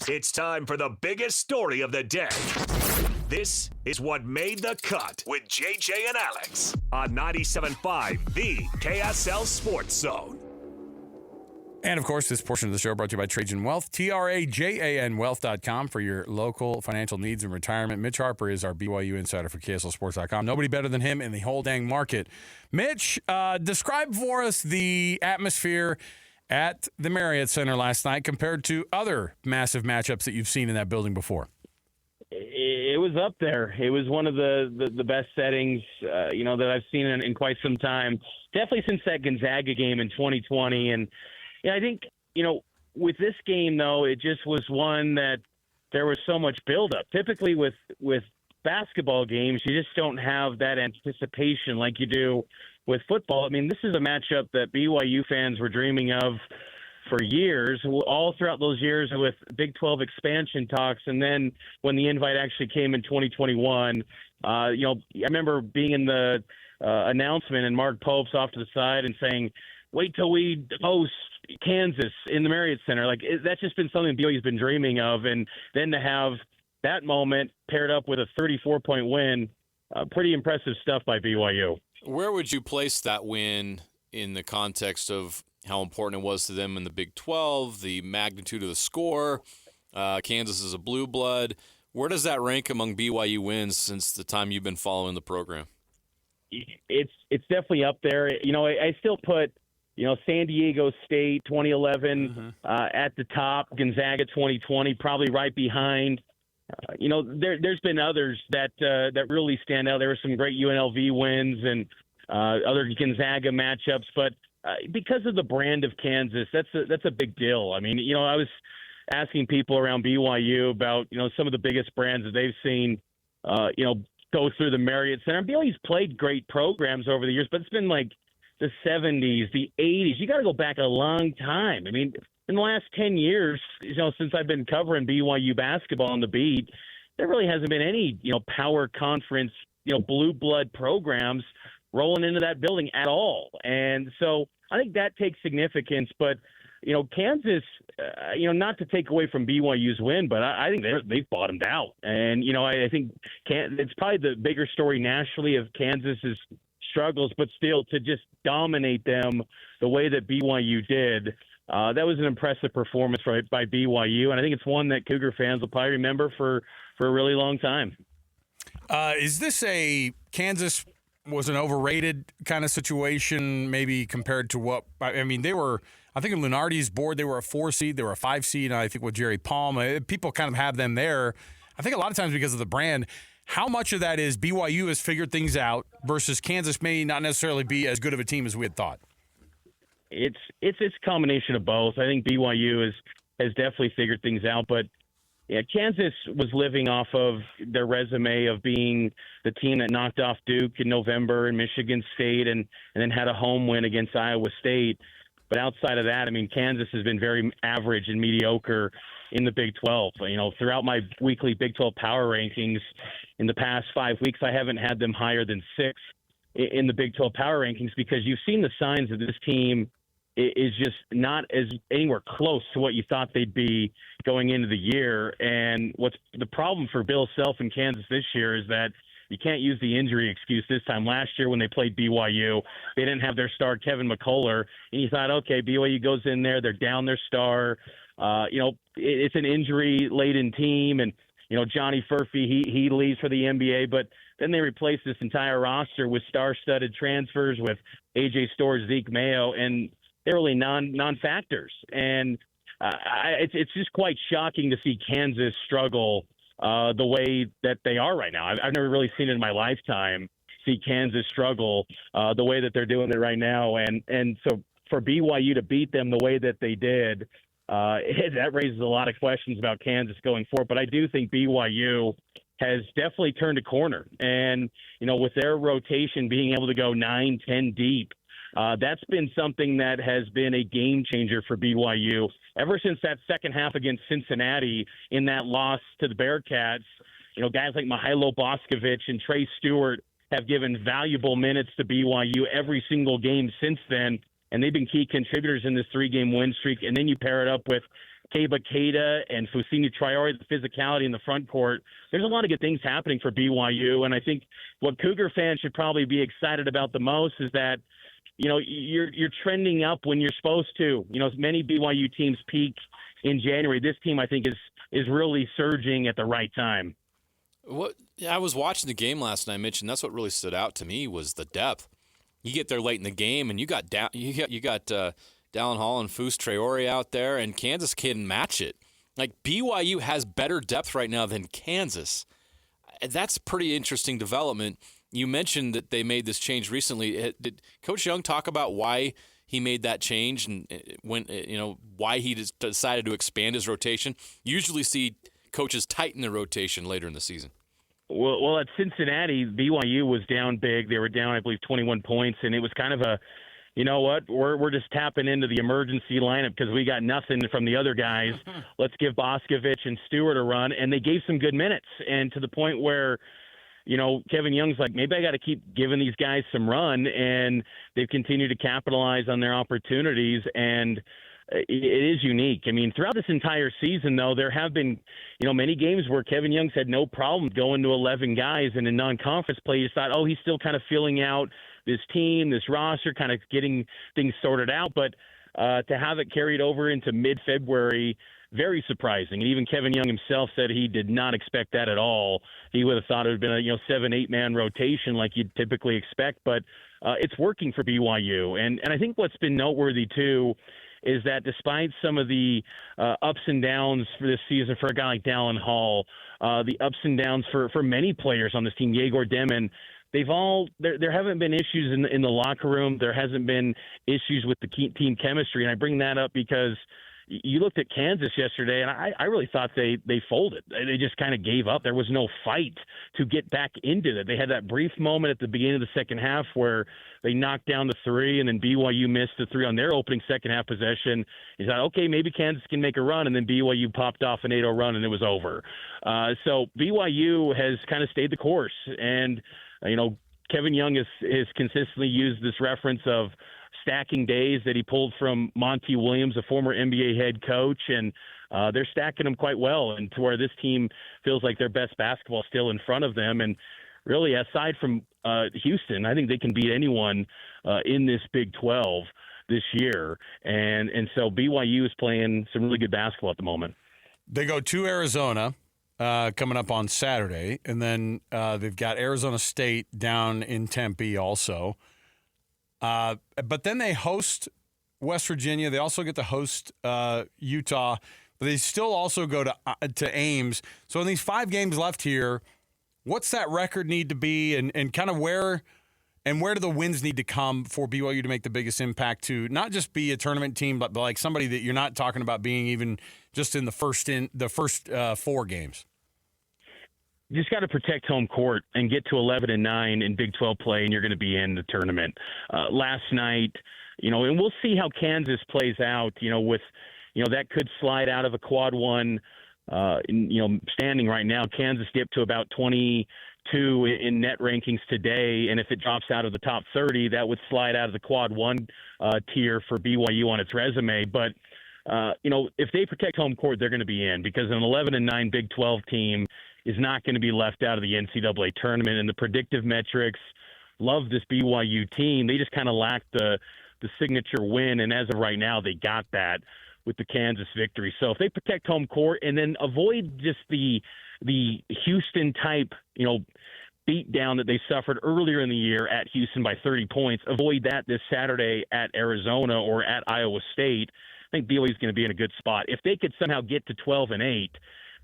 It's time for the biggest story of the day. This is What Made the Cut with JJ and Alex on 97.5, the KSL Sports Zone. And, of course, this portion of the show brought to you by Trajan Wealth, TRAJANwealth.com for your local financial needs and retirement. Mitch Harper is our BYU insider for KSLSports.com. Nobody better than him in the whole dang market. Mitch, describe for us the atmosphere at the Marriott Center last night compared to other massive matchups that you've seen in that building before. It was up there. It was one of the best settings, that I've seen in quite some time. Definitely since that Gonzaga game in 2020. And I think, with this game, though, it just was one that there was so much buildup. Typically with basketball games, you just don't have that anticipation like you do with football. I mean, this is a matchup that BYU fans were dreaming of for years, all throughout those years with Big 12 expansion talks. And then when the invite actually came in 2021, I remember being in the announcement and Mark Pope's off to the side and saying, wait till we host Kansas in the Marriott Center. That's just been something BYU's been dreaming of. And then to have that moment paired up with a 34-point win, pretty impressive stuff by BYU. Where would you place that win in the context of how important it was to them in the Big 12, the magnitude of the score? Kansas is a blue blood. Where does that rank among BYU wins since the time you've been following the program? It's definitely up there. I still put, San Diego State 2011 at the top, Gonzaga 2020 probably right behind. There's been others that really stand out. There were some great UNLV wins and other Gonzaga matchups, but because of the brand of Kansas, that's a big deal. I mean, I was asking people around BYU about some of the biggest brands that they've seen, go through the Marriott Center. BYU's played great programs over the years, but it's been like the 70s, the 80s. You got to go back a long time. I mean, in the last 10 years, since I've been covering BYU basketball on the beat, there really hasn't been any, power conference, blue blood programs rolling into that building at all. And so I think that takes significance. But, Kansas, not to take away from BYU's win, but I think they've bottomed out. And, I think it's probably the bigger story nationally of Kansas's struggles, but still to just dominate them the way that BYU did. That was an impressive performance by BYU, and I think it's one that Cougar fans will probably remember for a really long time. Is this a Kansas was an overrated kind of situation, maybe compared to what – I mean, they were – I think in Lunardi's board, they were a 4 seed. They were a 5 seed, I think, with Jerry Palm. People kind of have them there. I think a lot of times because of the brand. How much of that is BYU has figured things out versus Kansas may not necessarily be as good of a team as we had thought? It's a combination of both. I think BYU has definitely figured things out, but Kansas was living off of their resume of being the team that knocked off Duke in November and Michigan State and then had a home win against Iowa State. But outside of that, I mean, Kansas has been very average and mediocre in the Big 12. Throughout my weekly Big 12 power rankings in the past 5 weeks, I haven't had them higher than 6 in the Big 12 power rankings because you've seen the signs that this team is just not as anywhere close to what you thought they'd be going into the year. And what's the problem for Bill Self in Kansas this year is that you can't use the injury excuse this time. Last year when they played BYU, they didn't have their star Kevin McCullough, and you thought, okay, BYU goes in there, they're down their star. It's an injury-laden team, and Johnny Furphy, he leaves for the NBA, but then they replace this entire roster with star-studded transfers with A.J. Storrs, Zeke Mayo, and they're really non-factors. And it's just quite shocking to see Kansas struggle the way that they are right now. I've never really seen it in my lifetime, see Kansas struggle the way that they're doing it right now. And so for BYU to beat them the way that they did, that raises a lot of questions about Kansas going forward. But I do think BYU has definitely turned a corner. And, with their rotation being able to go 9-10 deep, that's been something that has been a game changer for BYU ever since that second half against Cincinnati in that loss to the Bearcats. Guys like Mihailo Boskovic and Trey Stewart have given valuable minutes to BYU every single game since then, and they've been key contributors in this 3-game win streak. And then you pair it up with Keba Keita and Fousseyni Traore, the physicality in the front court. There's a lot of good things happening for BYU, and I think what Cougar fans should probably be excited about the most is that, you're trending up when you're supposed to. Many BYU teams peak in January. This team, I think, is really surging at the right time. I was watching the game last night, Mitch, and that's what really stood out to me was the depth. You get there late in the game, and you got Dallin Hall and Fous Traore out there, and Kansas can match it. Like, BYU has better depth right now than Kansas. That's pretty interesting development. You mentioned that they made this change recently. Did Coach Young talk about why he made that change and why he decided to expand his rotation? You usually see coaches tighten the rotation later in the season. Well, at Cincinnati, BYU was down big. They were down, I believe, 21 points, and it was kind of a, you know what, we're just tapping into the emergency lineup because we got nothing from the other guys. Let's give Boscovich and Stewart a run, and they gave some good minutes, and to the point where, Kevin Young's like, maybe I got to keep giving these guys some run, and they've continued to capitalize on their opportunities, and it is unique. I mean, throughout this entire season, though, there have been, many games where Kevin Young's had no problem going to 11 guys, and in non-conference play, you thought, he's still kind of filling out this team, this roster, kind of getting things sorted out, but to have it carried over into mid-February, very surprising. And even Kevin Young himself said he did not expect that at all. He would have thought it would have been a 7-8-man rotation like you'd typically expect, but it's working for BYU. And I think what's been noteworthy, too, is that despite some of the ups and downs for this season for a guy like Dallin Hall, the ups and downs for many players on this team, Egor, Demin, there haven't been issues in the locker room. There hasn't been issues with the team chemistry. And I bring that up because you looked at Kansas yesterday, and I really thought they folded. They just kind of gave up. There was no fight to get back into it. They had that brief moment at the beginning of the second half where they knocked down the three, and then BYU missed the three on their opening second half possession. He thought, okay, maybe Kansas can make a run, and then BYU popped off an 8-0 run, and it was over. So BYU has kind of stayed the course, and Kevin Young has consistently used this reference of stacking days that he pulled from Monty Williams, a former NBA head coach, and they're stacking them quite well, and to where this team feels like their best basketball still in front of them. And really, aside from Houston, I think they can beat anyone in this Big 12 this year. And so BYU is playing some really good basketball at the moment. They go to Arizona coming up on Saturday, and then they've got Arizona State down in Tempe also. But then they host West Virginia. They also get to host Utah, but they still also go to Ames. So in these 5 games left here, what's that record need to be, and kind of where do the wins need to come for BYU to make the biggest impact to not just be a tournament team, but like somebody that you're not talking about being even just in the first 4 games? You just got to protect home court and get to 11-9 in Big 12 play, and you're going to be in the tournament. Last night, and we'll see how Kansas plays out. With that could slide out of a quad one. Standing right now, Kansas dipped to about 22 in net rankings today, and if it drops out of the top 30, that would slide out of the quad one tier for BYU on its resume. But if they protect home court, they're going to be in, because an 11-9 Big 12 team is not going to be left out of the NCAA tournament. And the predictive metrics love this BYU team. They just kind of lack the signature win, and as of right now, they got that with the Kansas victory. So if they protect home court and then avoid just the Houston type, beat down that they suffered earlier in the year at Houston by 30 points, avoid that this Saturday at Arizona or at Iowa State, I think BYU is going to be in a good spot. If they could somehow get to 12-8,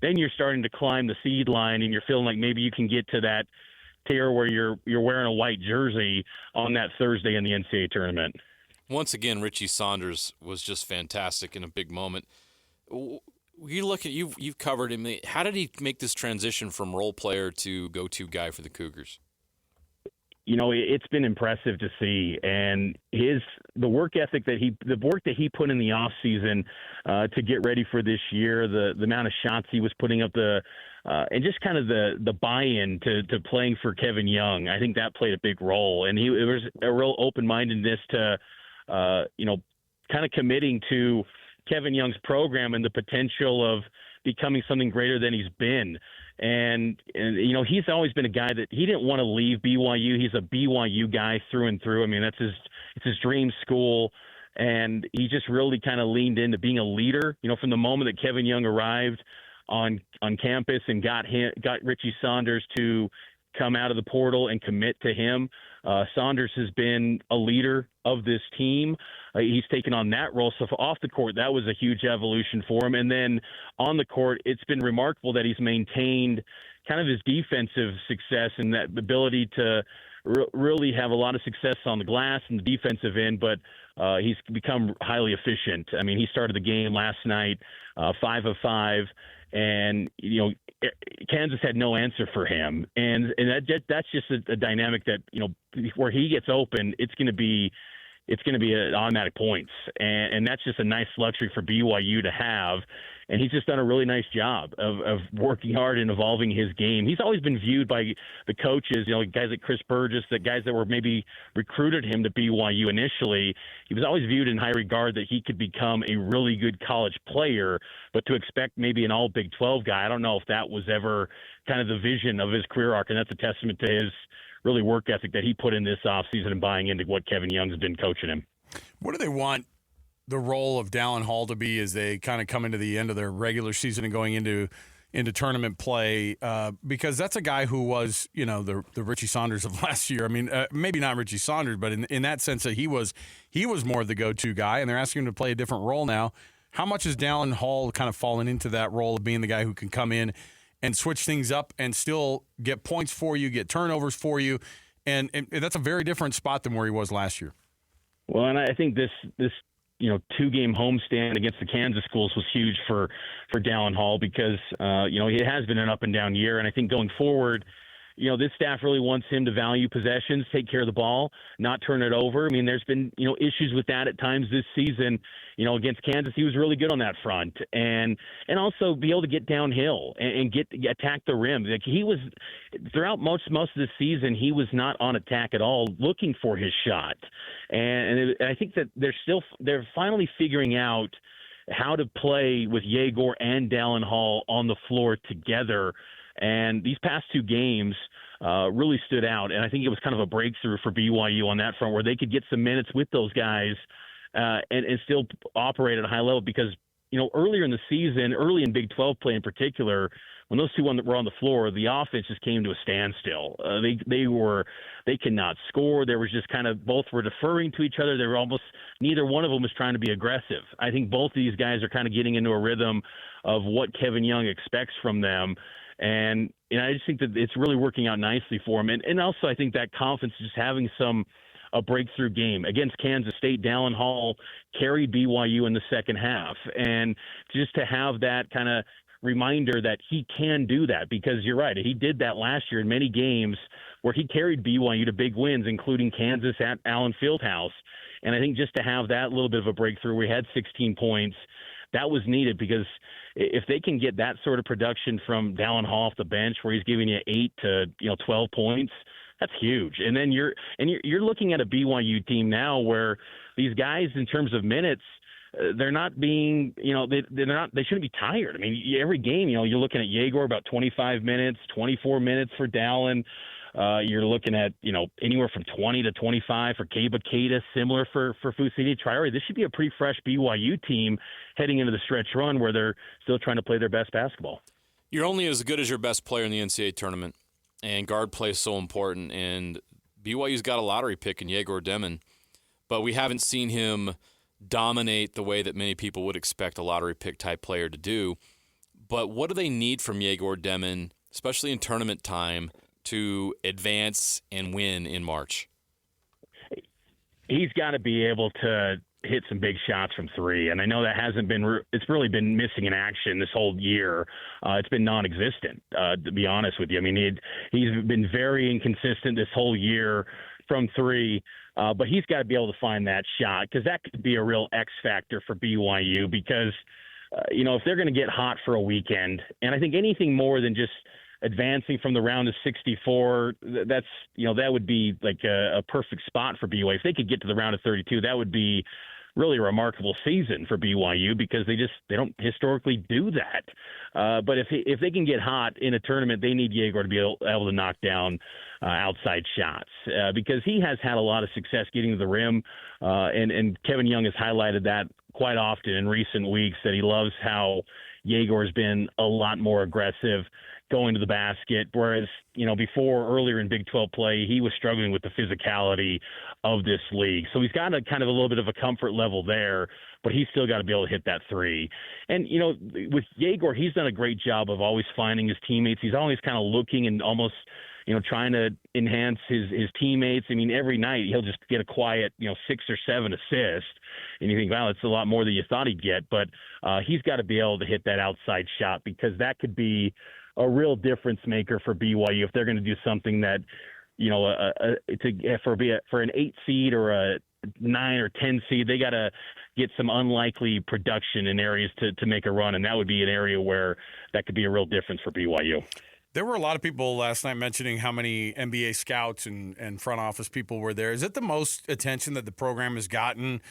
then you're starting to climb the seed line, and you're feeling like maybe you can get to that tier where you're wearing a white jersey on that Thursday in the NCAA tournament. Once again, Richie Saunders was just fantastic in a big moment. You look at you've covered him. How did he make this transition from role player to go-to guy for the Cougars? It's been impressive to see, and the work ethic that he put in the off season to get ready for this year, the amount of shots he was putting up, and just kind of the buy-in to playing for Kevin Young. I think that played a big role, and it was a real open-mindedness to kind of committing to Kevin Young's program and the potential of becoming something greater than he's been. And he's always been a guy that he didn't want to leave BYU. He's a BYU guy through and through. I mean, it's his dream school. And he just really kind of leaned into being a leader. From the moment that Kevin Young arrived on campus and got Richie Saunders to come out of the portal and commit to him. Saunders has been a leader of this team. He's taken on that role. So off the court, that was a huge evolution for him. And then on the court, it's been remarkable that he's maintained kind of his defensive success and that ability to really have a lot of success on the glass and the defensive end, but he's become highly efficient. I mean, he started the game last night, 5 of 5, and Kansas had no answer for him, and that's just a dynamic that where he gets open, it's going to be an automatic points, and that's just a nice luxury for BYU to have. And he's just done a really nice job of working hard and evolving his game. He's always been viewed by the coaches, guys like Chris Burgess, the guys that were maybe recruited him to BYU initially. He was always viewed in high regard that he could become a really good college player, but to expect maybe an all Big 12 guy, I don't know if that was ever kind of the vision of his career arc, and that's a testament to his really work ethic that he put in this offseason and buying into what Kevin Young's been coaching him. What do they want the role of Dallin Hall to be as they kind of come into the end of their regular season and going into tournament play? Because that's a guy who was, the Richie Saunders of last year. I mean, maybe not Richie Saunders, but in that sense that he was more the go-to guy, and they're asking him to play a different role now. How much has Dallin Hall kind of fallen into that role of being the guy who can come in and switch things up and still get points for you, get turnovers for you, and that's a very different spot than where he was last year. Well, and I think this 2-game homestand against the Kansas schools was huge for Dallin Hall because, it has been an up and down year. And I think going forward, this staff really wants him to value possessions, take care of the ball, not turn it over. I mean, there's been, issues with that at times this season. Against Kansas, he was really good on that front. And also be able to get downhill and attack the rim. Like he was, throughout most of the season, he was not on attack at all, looking for his shot. And I think that they're finally figuring out how to play with Egor and Dallin Hall on the floor together. And these past 2 games really stood out. And I think it was kind of a breakthrough for BYU on that front where they could get some minutes with those guys and still operate at a high level because, earlier in the season, early in Big 12 play in particular, when those two were on the floor, the offense just came to a standstill. They could not score. There was just kind of both were deferring to each other. They were almost neither one of them was trying to be aggressive. I think both of these guys are kind of getting into a rhythm of what Kevin Young expects from them. And I just think that it's really working out nicely for him. And also I think that confidence is just having a breakthrough game. Against Kansas State, Dallin Hall carried BYU in the second half. And just to have that kind of reminder that he can do that, because you're right, he did that last year in many games where he carried BYU to big wins, including Kansas at Allen Fieldhouse. And I think just to have that little bit of a breakthrough, we had 16 points, that was needed because if they can get that sort of production from Dallin Hall off the bench where he's giving you 8 to 12 points, that's huge. And then you're looking at a BYU team now where these guys, in terms of minutes, they're not being, they shouldn't be tired. I mean, every game, you're looking at Egor about 25 minutes, 24 minutes for Dallin. You're looking at, anywhere from 20 to 25 for Keba Keita, similar for Fousseyni Traore. This should be a pretty fresh BYU team heading into the stretch run where they're still trying to play their best basketball. You're only as good as your best player in the NCAA tournament, and guard play is so important. And BYU's got a lottery pick in Egor Demin, but we haven't seen him dominate the way that many people would expect a lottery pick type player to do. But what do they need from Egor Demin, especially in tournament time, to advance and win in March? He's got to be able to hit some big shots from 3. And I know that it's really been missing in action this whole year. It's been non-existent, to be honest with you. I mean, he's been very inconsistent this whole year from 3. But he's got to be able to find that shot because that could be a real X factor for BYU because, if they're going to get hot for a weekend, and I think anything more than just advancing from the round of 64, that's, that would be like a perfect spot for BYU. If they could get to the round of 32, that would be really remarkable season for BYU because they don't historically do that. But if they can get hot in a tournament, they need Egor to be able to knock down outside shots because he has had a lot of success getting to the rim, and Kevin Young has highlighted that quite often in recent weeks, that he loves how Egor's been a lot more aggressive going to the basket, whereas, before, earlier in Big 12 play, he was struggling with the physicality of this league. So he's got a kind of a little bit of a comfort level there, but he's still got to be able to hit that three. And, with Egor, he's done a great job of always finding his teammates. He's always kind of looking and almost, trying to enhance his teammates. I mean, every night he'll just get a quiet, 6 or 7 assists. And you think, wow, it's a lot more than you thought he'd get. But he's got to be able to hit that outside shot because that could be a real difference maker for BYU if they're going to do something that, for an 8 seed or a 9 or 10 seed, they got to get some unlikely production in areas to make a run. And that would be an area where that could be a real difference for BYU. There were a lot of people last night mentioning how many NBA scouts and front office people were there. Is it the most attention that the program has gotten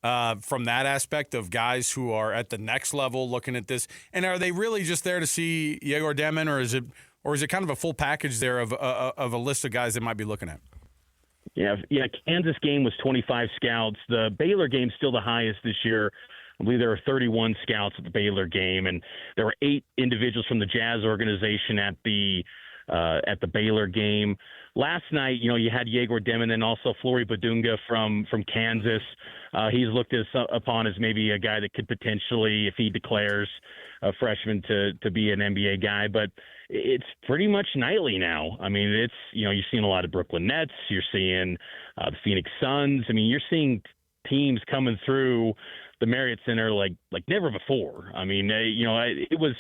from that aspect of guys who are at the next level looking at this? And are they really just there to see Egor Demin, or is it kind of a full package there of a list of guys they might be looking at? Yeah. Kansas game was 25 scouts. The Baylor game's still the highest this year. I believe there were 31 scouts at the Baylor game, and there were 8 individuals from the Jazz organization at the Baylor game. Last night, you had Egor Demin and also Flory Badunga from Kansas. He's looked upon as maybe a guy that could potentially, if he declares a freshman, to be an NBA guy. But it's pretty much nightly now. I mean, it's you're seeing a lot of Brooklyn Nets. You're seeing the Phoenix Suns. I mean, you're seeing teams coming through the Marriott Center like never before. I mean, it was.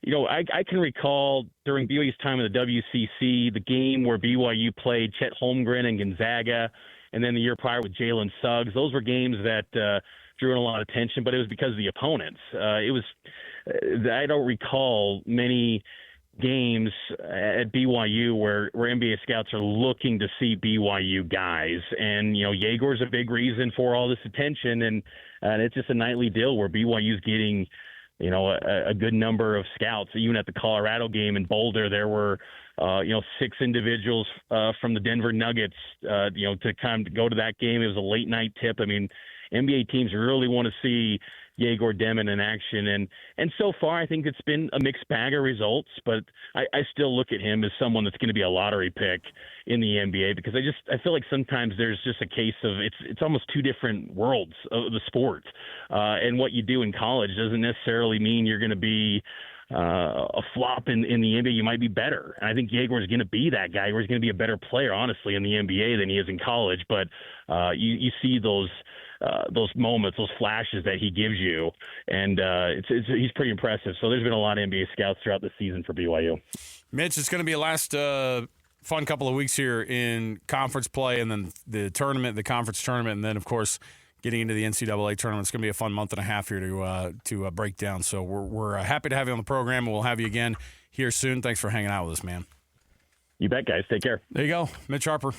I can recall during BYU's time in the WCC, the game where BYU played Chet Holmgren and Gonzaga, and then the year prior with Jalen Suggs. Those were games that drew in a lot of attention, but it was because of the opponents. I don't recall many games at BYU where NBA scouts are looking to see BYU guys. And, Egor's a big reason for all this attention, and it's just a nightly deal where BYU's getting – a good number of scouts. Even at the Colorado game in Boulder, there were, 6 individuals from the Denver Nuggets, to come to go to that game. It was a late night tip. I mean, NBA teams really want to see Egor Demin in action. And so far, I think it's been a mixed bag of results, but I still look at him as someone that's going to be a lottery pick in the NBA because I feel like sometimes there's just a case of it's almost two different worlds of the sport. And what you do in college doesn't necessarily mean you're going to be a flop in the NBA. You might be better. And I think Egor is going to be that guy where he's going to be a better player, honestly, in the NBA than he is in college. But you see those moments, those flashes that he gives you, and he's pretty impressive. So there's been a lot of NBA scouts throughout the season for BYU. Mitch, it's going to be a last fun couple of weeks here in conference play, and then the conference tournament, and then, of course, getting into the NCAA tournament. It's going to be a fun month and a half here to break down. So we're happy to have you on the program, and we'll have you again here soon. Thanks for hanging out with us, man. You bet, guys. Take care. There you go. Mitch Harper.